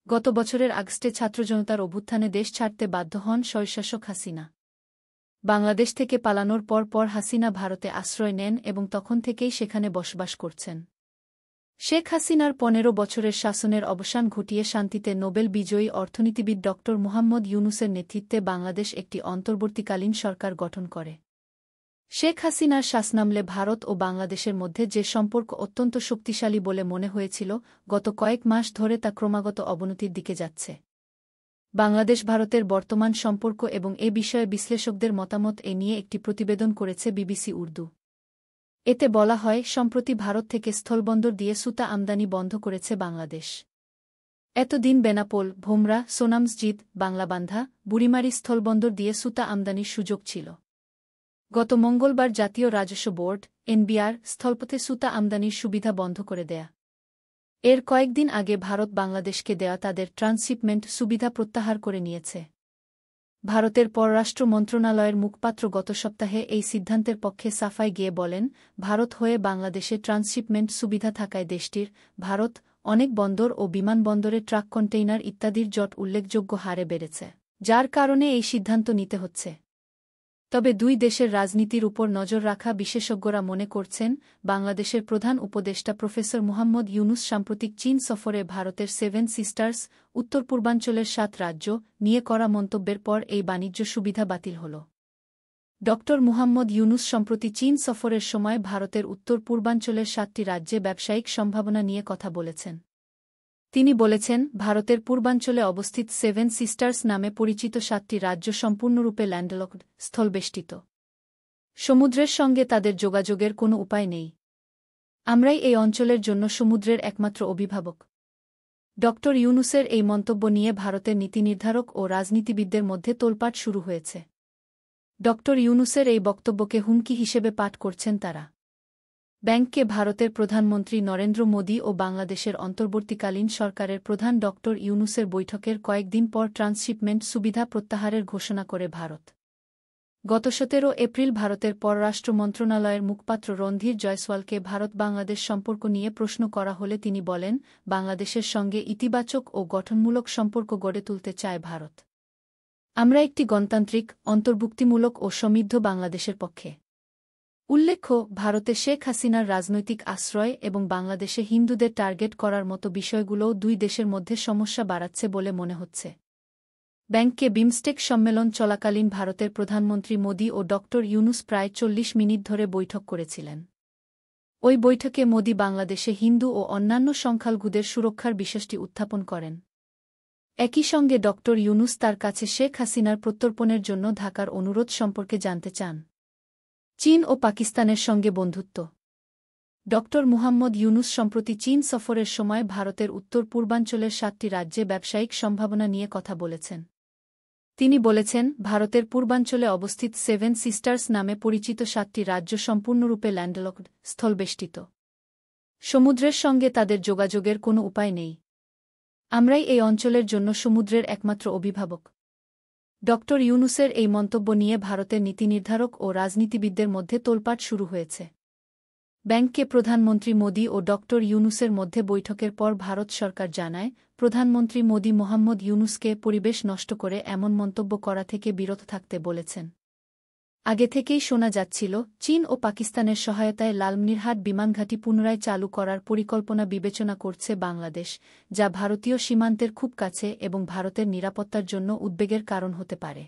গত বছরের আগস্টে ছাত্রজনতার অভ্যুত্থানে দেশ ছাড়তে বাধ্য হন স্বৈরশাসক হাসিনা। বাংলাদেশ থেকে পালানোর পর হাসিনা ভারতে আশ্রয় নেন এবং তখন থেকেই সেখানে বসবাস করছেন। শেখ হাসিনার ১৫ বছরের শাসনের অবসান ঘটিয়ে শান্তিতে নোবেল বিজয়ী অর্থনীতিবিদ ড. মুহাম্মদ ইউনূসের নেতৃত্বে বাংলাদেশ একটি অন্তর্বর্তীকালীন সরকার গঠন করে। শেখ হাসিনার শাসনামলে ভারত ও বাংলাদেশের মধ্যে যে সম্পর্ক অত্যন্ত শক্তিশালী বলে মনে হয়েছিল, গত কয়েক মাস ধরে তা ক্রমাগত অবনতির দিকে যাচ্ছে। বাংলাদেশ ভারতের বর্তমান সম্পর্ক এবং এ বিষয়ে বিশ্লেষকদের মতামত নিয়ে একটি প্রতিবেদন করেছে বিবিসি উর্দু। এতে বলা হয়, সম্প্রতি ভারত থেকে স্থলবন্দর দিয়ে সুতা আমদানি বন্ধ করেছে বাংলাদেশ। এতদিন বেনাপোল, ভোমরা, সোনামসজিদ, বাংলাবান্ধা, বুড়িমারি স্থলবন্দর দিয়ে সুতা আমদানির সুযোগ ছিল। গত মঙ্গলবার জাতীয় রাজস্ব বোর্ড (এনবিআর) স্থলপথে সুতা আমদানির সুবিধা বন্ধ করে দেয়া। এর কয়েকদিন আগে ভারত বাংলাদেশকে দেওয়া তাদের ট্রান্সশিপমেন্ট সুবিধা প্রত্যাহার করে নিয়েছে। ভারতের পররাষ্ট্র মন্ত্রণালয়ের মুখপাত্র গত সপ্তাহে এই সিদ্ধান্তের পক্ষে সাফাই গিয়ে বলেন, ভারত হয়ে বাংলাদেশে ট্রান্সশিপমেন্ট সুবিধা থাকায় দেশটির ভারত অনেক বন্দর ও বিমানবন্দরে ট্রাক কন্টেইনার ইত্যাদির জট উল্লেখযোগ্য হারে বেড়েছে, যার কারণে এই সিদ্ধান্ত নিতে হচ্ছে। তবে দুই দেশের রাজনীতির উপর নজর রাখা বিশেষজ্ঞরা মনে করছেন, বাংলাদেশের প্রধান উপদেষ্টা প্রফেসর মুহাম্মদ ইউনূস সাম্প্রতিক চীন সফরে ভারতের 7 সিস্টার্স, উত্তর পূর্বাঞ্চলের 7 রাজ্য নিয়ে করা মন্তব্যের পর এই বাণিজ্য সুবিধা বাতিল হল। ড. মুহাম্মদ ইউনূস সম্প্রতি চীন সফরের সময় ভারতের উত্তর পূর্বাঞ্চলের 7টি রাজ্যে ব্যবসায়িক সম্ভাবনা নিয়ে কথা বলেছেন। তিনি বলেছেন, ভারতের পূর্বাঞ্চলে অবস্থিত 7 সিস্টার্স নামে পরিচিত 7টি রাজ্য সম্পূর্ণরূপে ল্যান্ডলকড, স্থলবেষ্টিত। সমুদ্রের সঙ্গে তাদের যোগাযোগের কোনো উপায় নেই। আমরাই এই অঞ্চলের জন্য সমুদ্রের একমাত্র অভিভাবক। ড. ইউনূসের এই মন্তব্য নিয়ে ভারতের নীতিনির্ধারক ও রাজনীতিবিদদের মধ্যে তোলপাড় শুরু হয়েছে। ড. ইউনূসের এই বক্তব্যকে হুমকি হিসেবে পাঠ করছেন তারা। ব্যাংককে ভারতের প্রধানমন্ত্রী নরেন্দ্র মোদী ও বাংলাদেশের অন্তর্বর্তীকালীন সরকারের প্রধান ড. ইউনূসের বৈঠকের কয়েকদিন পর ট্রান্সশিপমেন্ট সুবিধা প্রত্যাহারের ঘোষণা করে ভারত। গত 17 এপ্রিল ভারতের পররাষ্ট্র মন্ত্রণালয়ের মুখপাত্র রণধীর জয়সওয়ালকে ভারত-বাংলাদেশ সম্পর্ক নিয়ে প্রশ্ন করা হলে তিনি বলেন, বাংলাদেশের সঙ্গে ইতিবাচক ও গঠনমূলক সম্পর্ক গড়ে তুলতে চায় ভারত। আমরা একটি গণতান্ত্রিক, অন্তর্ভুক্তিমূলক ও সমৃদ্ধ বাংলাদেশের পক্ষে। উল্লেখ্য, ভারতে শেখ হাসিনার রাজনৈতিক আশ্রয় এবং বাংলাদেশে হিন্দুদের টার্গেট করার মতো বিষয়গুলোও দুই দেশের মধ্যে সমস্যা বাড়াচ্ছে বলে মনে হচ্ছে। ব্যাংককে বিমস্টেক সম্মেলন চলাকালীন ভারতের প্রধানমন্ত্রী মোদী ও ড. ইউনূস প্রায় 40 মিনিট ধরে বৈঠক করেছিলেন। ওই বৈঠকে মোদী বাংলাদেশে হিন্দু ও অন্যান্য সংখ্যালঘুদের সুরক্ষার বিষয়টি উত্থাপন করেন। একই সঙ্গে ড. ইউনূস তার কাছে শেখ হাসিনার প্রত্যর্পণের জন্য ঢাকার অনুরোধ সম্পর্কে জানতে চান। চীন ও পাকিস্তানের সঙ্গে বন্ধুত্ব। ড. মুহাম্মদ ইউনূস সম্প্রতি চীন সফরের সময় ভারতের উত্তর পূর্বাঞ্চলের 7টি রাজ্যে ব্যবসায়িক সম্ভাবনা নিয়ে কথা বলেছেন। তিনি বলেছেন, ভারতের পূর্বাঞ্চলে অবস্থিত 7 সিস্টার্স নামে পরিচিত 7টি রাজ্য সম্পূর্ণরূপে ল্যান্ডলকড, স্থলবেষ্টিত। সমুদ্রের সঙ্গে তাদের যোগাযোগের কোনো উপায় নেই। আমরাই এই অঞ্চলের জন্য সমুদ্রের একমাত্র অভিভাবক। ড. ইউনূসের এই মন্তব্য নিয়ে ভারতের নীতিনির্ধারক ও রাজনীতিবিদদের মধ্যে তোলপাড় শুরু হয়েছে। ব্যাংককে প্রধানমন্ত্রী মোদী ও ড. ইউনূসের মধ্যে বৈঠকের পর ভারত সরকার জানায়, প্রধানমন্ত্রী মোদী মোহাম্মদ ইউনূসকে পরিবেশ নষ্ট করে এমন মন্তব্য করা থেকে বিরত থাকতে বলেছেন। আগে থেকেই শোনা যাচ্ছিল, চীন ও পাকিস্তানের সহায়তায় লালমনিরহাট বিমানঘাঁটি পুনরায় চালু করার পরিকল্পনা বিবেচনা করছে বাংলাদেশ, যা ভারতীয় সীমান্তের খুব কাছে এবং ভারতের নিরাপত্তার জন্য উদ্বেগের কারণ হতে পারে।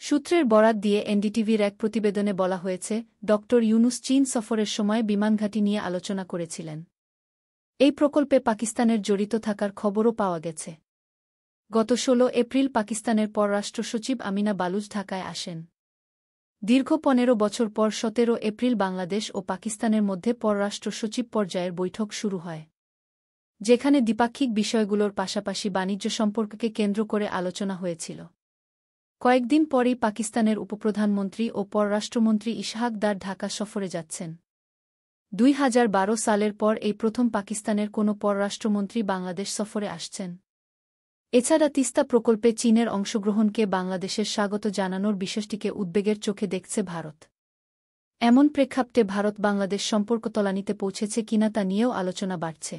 সূত্রের বরাত দিয়ে এনডিটিভির এক প্রতিবেদনে বলা হয়েছে, ড. ইউনূস চীন সফরের সময় বিমানঘাঁটি নিয়ে আলোচনা করেছিলেন। এই প্রকল্পে পাকিস্তানের জড়িত থাকার খবরও পাওয়া গেছে। গত 16 এপ্রিল পাকিস্তানের পররাষ্ট্র সচিব আমিনা বালুচ ঢাকায় আসেন। দীর্ঘ 15 বছর পর 17 এপ্রিল বাংলাদেশ ও পাকিস্তানের মধ্যে পররাষ্ট্র সচিব পর্যায়ের বৈঠক শুরু হয়, যেখানে দ্বিপাক্ষিক বিষয়গুলোর পাশাপাশি বাণিজ্য সম্পর্ককে কেন্দ্র করে আলোচনা হয়েছিল। কয়েকদিন পরই পাকিস্তানের উপপ্রধানমন্ত্রী ও পররাষ্ট্রমন্ত্রী ইশহাক দার ঢাকা সফরে যাচ্ছেন। 2012 সালের পর এই প্রথম পাকিস্তানের কোনো পররাষ্ট্রমন্ত্রী বাংলাদেশ সফরে আসছেন। এছাড়া তিস্তা প্রকল্পে চীনের অংশগ্রহণকে বাংলাদেশের স্বাগত জানানোর বিষয়টিকে উদ্বেগের চোখে দেখছে ভারত। এমন প্রেক্ষাপটে ভারত-বাংলাদেশ সম্পর্ক তলানিতে পৌঁছেছে কিনা তা নিয়েও আলোচনা বাড়ছে।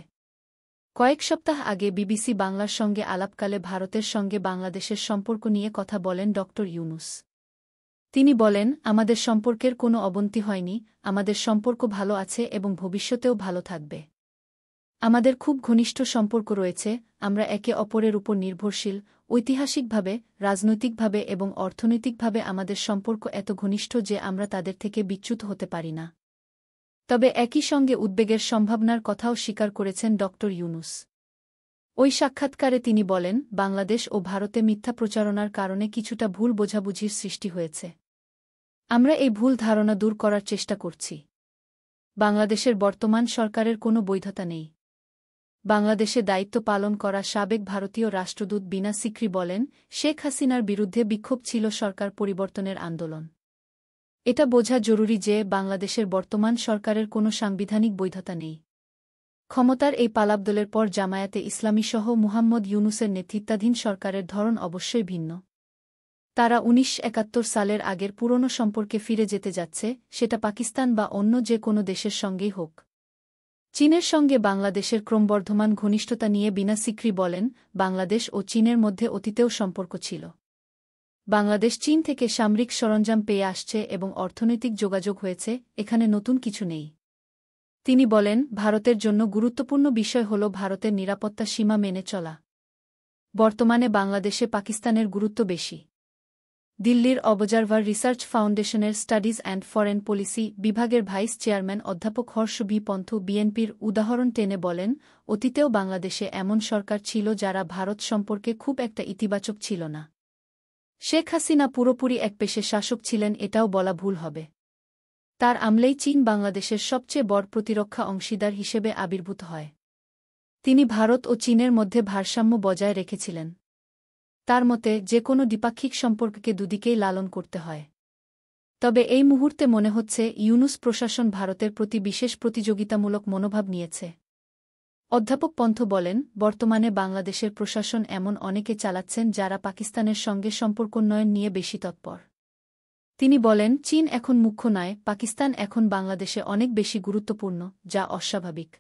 কয়েক সপ্তাহ আগে বিবিসি বাংলার সঙ্গে আলাপকালে ভারতের সঙ্গে বাংলাদেশের সম্পর্ক নিয়ে কথা বলেন ড ইউনূস। তিনি বলেন, আমাদের সম্পর্কের কোনো অবনতি হয়নি, আমাদের সম্পর্ক ভালো আছে এবং ভবিষ্যতেও ভালো থাকবে। আমাদের খুব ঘনিষ্ঠ সম্পর্ক রয়েছে, আমরা একে অপরের উপর নির্ভরশীল। ঐতিহাসিকভাবে, রাজনৈতিকভাবে এবং অর্থনৈতিকভাবে আমাদের সম্পর্ক এত ঘনিষ্ঠ যে আমরা তাদের থেকে বিচ্যুত হতে পারি না। তবে একই সঙ্গে উদ্বেগের সম্ভাবনার কথাও স্বীকার করেছেন ড ইউনূস। ওই সাক্ষাৎকারে তিনি বলেন, বাংলাদেশ ও ভারতে মিথ্যা প্রচারণার কারণে কিছুটা ভুল বোঝাবুঝির সৃষ্টি হয়েছে। আমরা এই ভুল ধারণা দূর করার চেষ্টা করছি। বাংলাদেশের বর্তমান সরকারের কোনো বৈধতা নেই। বাংলাদেশে দায়িত্ব পালন করা সাবেক ভারতীয় রাষ্ট্রদূত বিনা সিকরি বলেন, শেখ হাসিনার বিরুদ্ধে বিক্ষোভ ছিল সরকার পরিবর্তনের আন্দোলন। এটা বোঝা জরুরি যে বাংলাদেশের বর্তমান সরকারের কোনো সাংবিধানিক বৈধতা নেই। ক্ষমতার এই পালাবদলের পর জামায়াতে ইসলামীসহ মুহাম্মদ ইউনূসের নেতৃত্বাধীন সরকারের ধরন অবশ্যই ভিন্ন। তারা ১৯৭১ সালের আগের পুরনো সম্পর্কে ফিরে যেতে যাচ্ছে, সেটা পাকিস্তান বা অন্য যে কোনো দেশের সঙ্গেই হোক। চীনের সঙ্গে বাংলাদেশের ক্রমবর্ধমান ঘনিষ্ঠতা নিয়ে বিনা সিকরি বলেন, বাংলাদেশ ও চীনের মধ্যে অতীতেও সম্পর্ক ছিল। বাংলাদেশ চীন থেকে সামরিক সরঞ্জাম পেয়ে আসছে এবং অর্থনৈতিক যোগাযোগ হয়েছে, এখানে নতুন কিছু নেই। তিনি বলেন, ভারতের জন্য গুরুত্বপূর্ণ বিষয় হল ভারতের নিরাপত্তা সীমা মেনে চলা। বর্তমানে বাংলাদেশে পাকিস্তানের গুরুত্ব বেশি। দিল্লির অবজারভার রিসার্চ ফাউন্ডেশনের স্টাডিজ অ্যান্ড ফরেন পলিসি বিভাগের ভাইস চেয়ারম্যান অধ্যাপক হর্ষ বি পন্থ বিএনপির উদাহরণ টেনে বলেন, অতীতেও বাংলাদেশে এমন সরকার ছিল যারা ভারত সম্পর্কে খুব একটা ইতিবাচক ছিল না। শেখ হাসিনা পুরোপুরি একপেশে শাসক ছিলেন এটাও বলা ভুল হবে। তার আমলেই চীন বাংলাদেশের সবচেয়ে বড় প্রতিরক্ষা অংশীদার হিসেবে আবির্ভূত হয়। তিনি ভারত ও চীনের মধ্যে ভারসাম্য বজায় রেখেছিলেন। তার মতে, যে কোনো দ্বিপাক্ষিক সম্পর্ককে দুদিকেই লালন করতে হয়। তবে এই মুহূর্তে মনে হচ্ছে ইউনূস প্রশাসন ভারতের প্রতি বিশেষ প্রতিযোগিতামূলক মনোভাব নিয়েছে। অধ্যাপক পন্থ বলেন, বর্তমানে বাংলাদেশের প্রশাসন এমন অনেকে চালাচ্ছেন যারা পাকিস্তানের সঙ্গে সম্পর্কোন্নয়ন নিয়ে বেশি তৎপর। তিনি বলেন, চীন এখন মুখ্য নয়, পাকিস্তান এখন বাংলাদেশে অনেক বেশি গুরুত্বপূর্ণ, যা অস্বাভাবিক।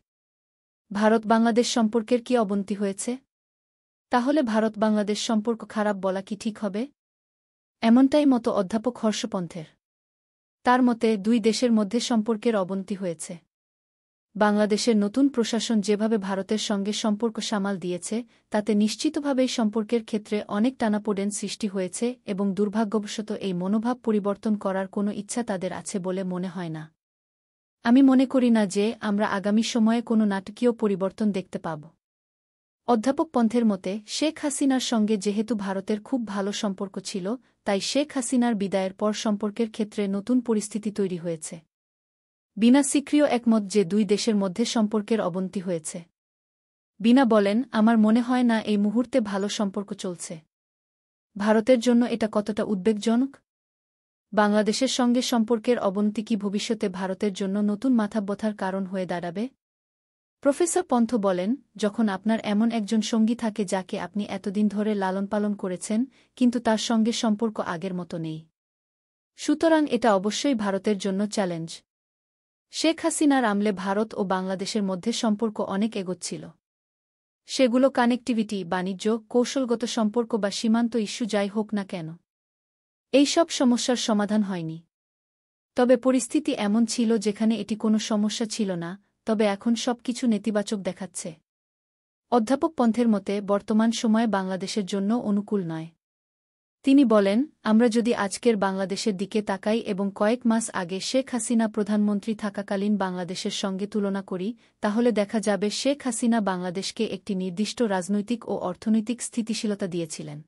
ভারত বাংলাদেশ সম্পর্কের কি অবনতি হয়েছে? তাহলে ভারত বাংলাদেশ সম্পর্ক খারাপ বলা কি ঠিক হবে? এমনটাই মতো অধ্যাপক হর্ষ পন্থের। তার মতে, দুই দেশের মধ্যে সম্পর্কের অবনতি হয়েছে। বাংলাদেশের নতুন প্রশাসন যেভাবে ভারতের সঙ্গে সম্পর্ক সামাল দিয়েছে, তাতে নিশ্চিতভাবেই সম্পর্কের ক্ষেত্রে অনেক টানাপোড়েন সৃষ্টি হয়েছে এবং দুর্ভাগ্যবশত এই মনোভাব পরিবর্তন করার কোনো ইচ্ছা তাদের আছে বলে মনে হয় না। আমি মনে করি না যে আমরা আগামী সময়ে কোনো নাটকীয় পরিবর্তন দেখতে পাব। অধ্যাপক পন্থের মতে, শেখ হাসিনার সঙ্গে যেহেতু ভারতের খুব ভালো সম্পর্ক ছিল, তাই শেখ হাসিনার বিদায়ের পর সম্পর্কের ক্ষেত্রে নতুন পরিস্থিতি তৈরি হয়েছে। বিনা সিকরিও একমত যে দুই দেশের মধ্যে সম্পর্কের অবনতি হয়েছে। বিনা বলেন, আমার মনে হয় না এই মুহূর্তে ভালো সম্পর্ক চলছে। ভারতের জন্য এটা কতটা উদ্বেগজনক? বাংলাদেশের সঙ্গে সম্পর্কের অবনতি কি ভবিষ্যতে ভারতের জন্য নতুন মাথাব্যথার কারণ হয়ে দাঁড়াবে? প্রফেসর পন্থ বলেন, যখন আপনার এমন একজন সঙ্গী থাকে যাকে আপনি এতদিন ধরে লালন-পালন করেছেন, কিন্তু তার সঙ্গে সম্পর্ক আগের মতো নেই, সুতরাং এটা অবশ্যই ভারতের জন্য চ্যালেঞ্জ। শেখ হাসিনার আমলে ভারত ও বাংলাদেশের মধ্যে সম্পর্ক অনেক এগোচ্ছিল। সেগুলো কানেক্টিভিটি, বাণিজ্য, কৌশলগত সম্পর্ক বা সীমান্ত ইস্যু যাই হোক না কেন, এই সব সমস্যার সমাধান হয়নি। তবে পরিস্থিতি এমন ছিল যেখানে এটি কোনো সমস্যা ছিল না, তবে এখন সবকিছু নেতিবাচক দেখাচ্ছে। অধ্যাপক পন্থের মতে, বর্তমান সময়ে বাংলাদেশের জন্য অনুকূল নয়। তিনি বলেন, আমরা যদি আজকের বাংলাদেশের দিকে তাকাই এবং কয়েক মাস আগে শেখ হাসিনা প্রধানমন্ত্রী থাকাকালীন বাংলাদেশের সঙ্গে তুলনা করি, তাহলে দেখা যাবে শেখ হাসিনা বাংলাদেশকে একটি নির্দিষ্ট রাজনৈতিক ও অর্থনৈতিক স্থিতিশীলতা দিয়েছিলেন।